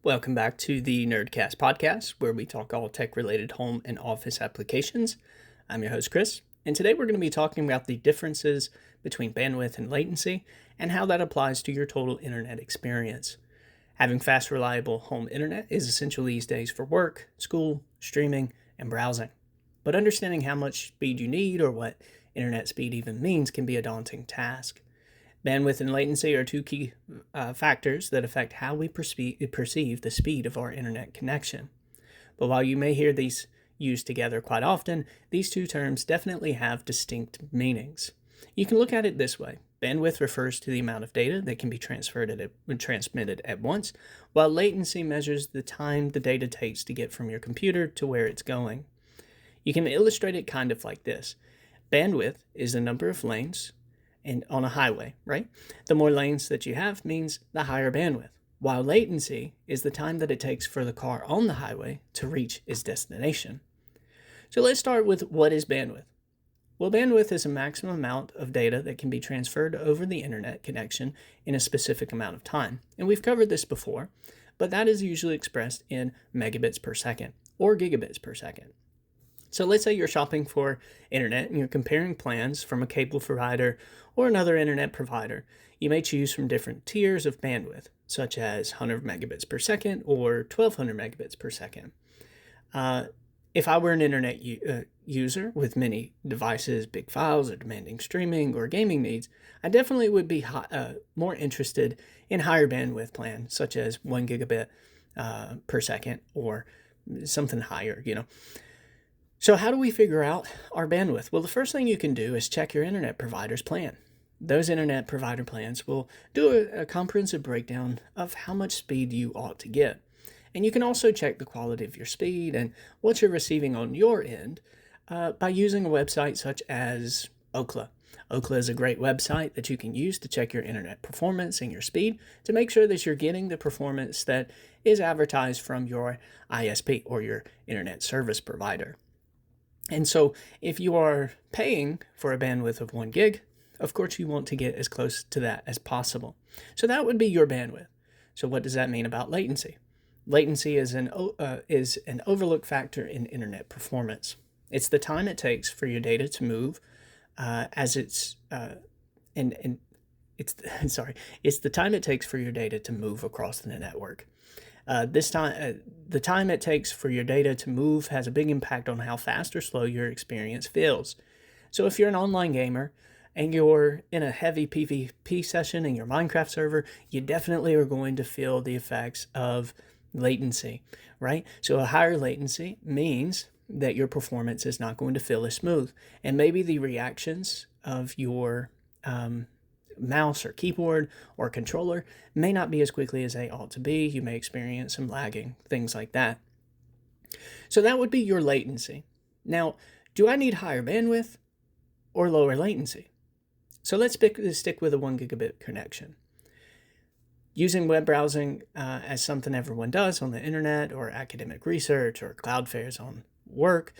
Welcome back to the NerdCast Podcast, where we talk all tech-related home and office applications. I'm your host, Chris, and today we're going to be talking about the differences between bandwidth and latency and how that applies to your total internet experience. Having fast, reliable home internet is essential these days for work, school, streaming, and browsing. But understanding how much speed you need or what internet speed even means can be a daunting task. Bandwidth and latency are two key factors that affect how we perceive the speed of our internet connection. But while you may hear these used together quite often, these two terms definitely have distinct meanings. You can look at it this way. Bandwidth refers to the amount of data that can be transmitted at once, while latency measures the time the data takes to get from your computer to where it's going. You can illustrate it kind of like this. Bandwidth is the number of lanes and on a highway, right? The more lanes that you have means the higher bandwidth, while latency is the time that it takes for the car on the highway to reach its destination. So let's start with what is bandwidth. Well, bandwidth is a maximum amount of data that can be transferred over the internet connection in a specific amount of time. And we've covered this before, but that is usually expressed in megabits per second or gigabits per second. So let's say you're shopping for internet and you're comparing plans from a cable provider or another internet provider. You may choose from different tiers of bandwidth, such as 100 megabits per second or 1200 megabits per second. If I were an internet user with many devices, big files, or demanding streaming or gaming needs, I definitely would be more interested in higher bandwidth plans, such as 1 gigabit per second or something higher, So how do we figure out our bandwidth? Well, the first thing you can do is check your internet provider's plan. Those internet provider plans will do a comprehensive breakdown of how much speed you ought to get. And you can also check the quality of your speed and what you're receiving on your end by using a website such as Ookla. Ookla is a great website that you can use to check your internet performance and your speed to make sure that you're getting the performance that is advertised from your ISP or your internet service provider. And so if you are paying for a bandwidth of 1 gig, of course you want to get as close to that as possible. So that would be your bandwidth. So what does that mean about latency? Latency is an overlooked factor in internet performance. It's the time it takes for your data to move it's the time it takes for your data to move across the network. The time it takes for your data to move has a big impact on how fast or slow your experience feels. So if you're an online gamer and you're in a heavy PvP session in your Minecraft server, you definitely are going to feel the effects of latency, right? So a higher latency means that your performance is not going to feel as smooth. And maybe the reactions of your mouse or keyboard or controller may not be as quickly as they ought to be. You may experience some lagging, things like that. So that would be your latency. Now, do I need higher bandwidth or lower latency? So let's stick with a 1 gigabit connection. Using web browsing as something everyone does on the internet or academic research or cloud fairs on work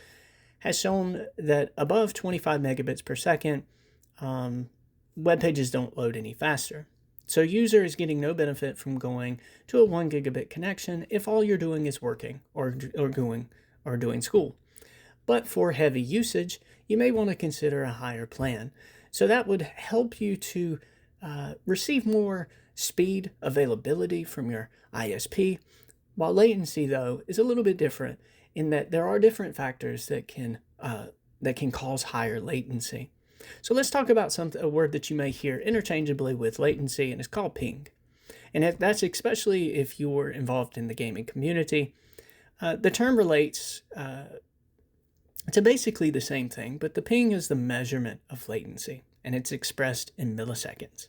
has shown that above 25 megabits per second, web pages don't load any faster. So user is getting no benefit from going to a 1 gigabit connection if all you're doing is working or doing school. But for heavy usage, you may want to consider a higher plan. So that would help you to receive more speed availability from your ISP, while latency, though, is a little bit different in that there are different factors that can cause higher latency. So let's talk about a word that you may hear interchangeably with latency, and it's called ping. And that's especially if you're involved in the gaming community. The term relates to basically the same thing, but the ping is the measurement of latency, and it's expressed in milliseconds.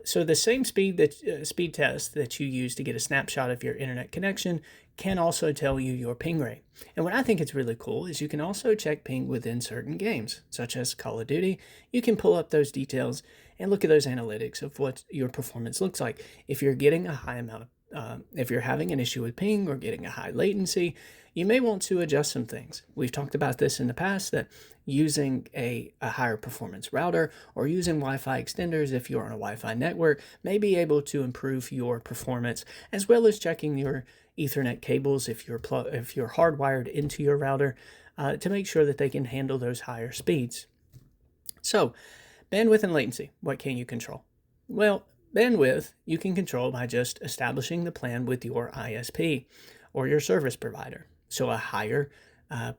So the same speed test that you use to get a snapshot of your internet connection can also tell you your ping rate. And what I think is really cool is you can also check ping within certain games, such as Call of Duty. You can pull up those details and look at those analytics of what your performance looks like if you're getting a high amount if you're having an issue with ping or getting a high latency, you may want to adjust some things. We've talked about this in the past, that using a higher performance router or using Wi-Fi extenders if you're on a Wi-Fi network may be able to improve your performance, as well as checking your Ethernet cables if you're hardwired into your router to make sure that they can handle those higher speeds. So, bandwidth and latency, what can you control? Well, bandwidth you can control by just establishing the plan with your ISP or your service provider. So a higher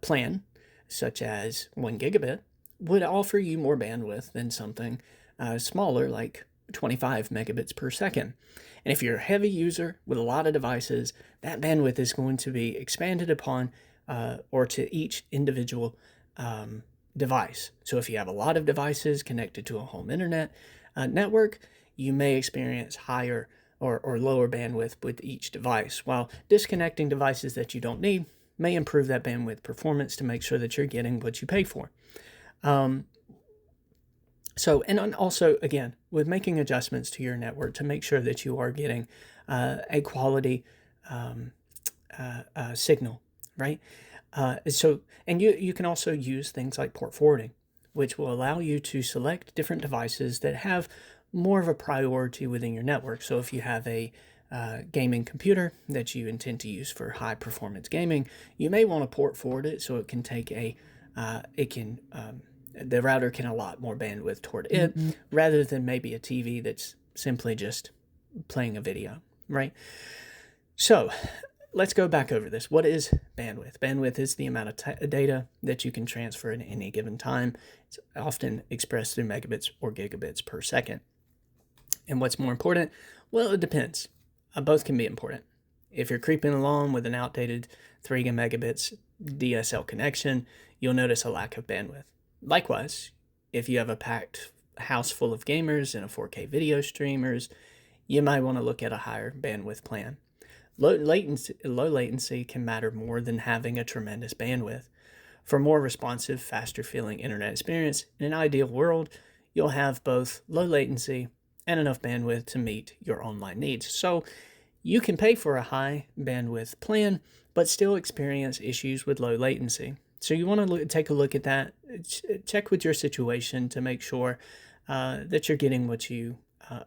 plan, such as 1 gigabit, would offer you more bandwidth than something smaller like 25 megabits per second. And if you're a heavy user with a lot of devices, that bandwidth is going to be expanded upon or to each individual device. So if you have a lot of devices connected to a home internet network, you may experience higher or lower bandwidth with each device, while disconnecting devices that you don't need may improve that bandwidth performance to make sure that you're getting what you pay for. And also, again, with making adjustments to your network to make sure that you are getting a quality signal, right? And you can also use things like port forwarding, which will allow you to select different devices that have more of a priority within your network. So if you have a gaming computer that you intend to use for high performance gaming, you may want to port forward it so it can take the router can allot more bandwidth toward it rather than maybe a TV that's simply just playing a video, right? So let's go back over this. What is bandwidth? Bandwidth is the amount of data that you can transfer at any given time. It's often expressed through megabits or gigabits per second. And what's more important? Well, it depends. Both can be important. If you're creeping along with an outdated 3 megabits DSL connection, you'll notice a lack of bandwidth. Likewise, if you have a packed house full of gamers and a 4K video streamers, you might want to look at a higher bandwidth plan. Low latency can matter more than having a tremendous bandwidth. For more responsive, faster feeling internet experience, in an ideal world, you'll have both low latency and enough bandwidth to meet your online needs. So you can pay for a high bandwidth plan, but still experience issues with low latency. So you want to take a look at that, check with your situation to make sure that you're getting what you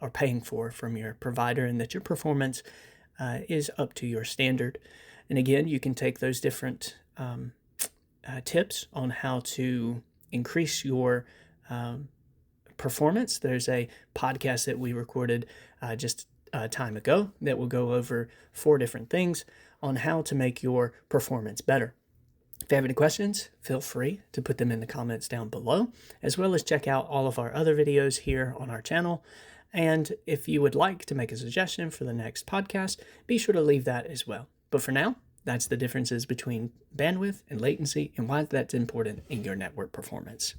are paying for from your provider and that your performance is up to your standard. And again, you can take those different tips on how to increase your performance. There's a podcast that we recorded just time ago that will go over 4 different things on how to make your performance better. If you have any questions, feel free to put them in the comments down below, as well as check out all of our other videos here on our channel. And if you would like to make a suggestion for the next podcast, be sure to leave that as well. But for now, that's the differences between bandwidth and latency and why that's important in your network performance.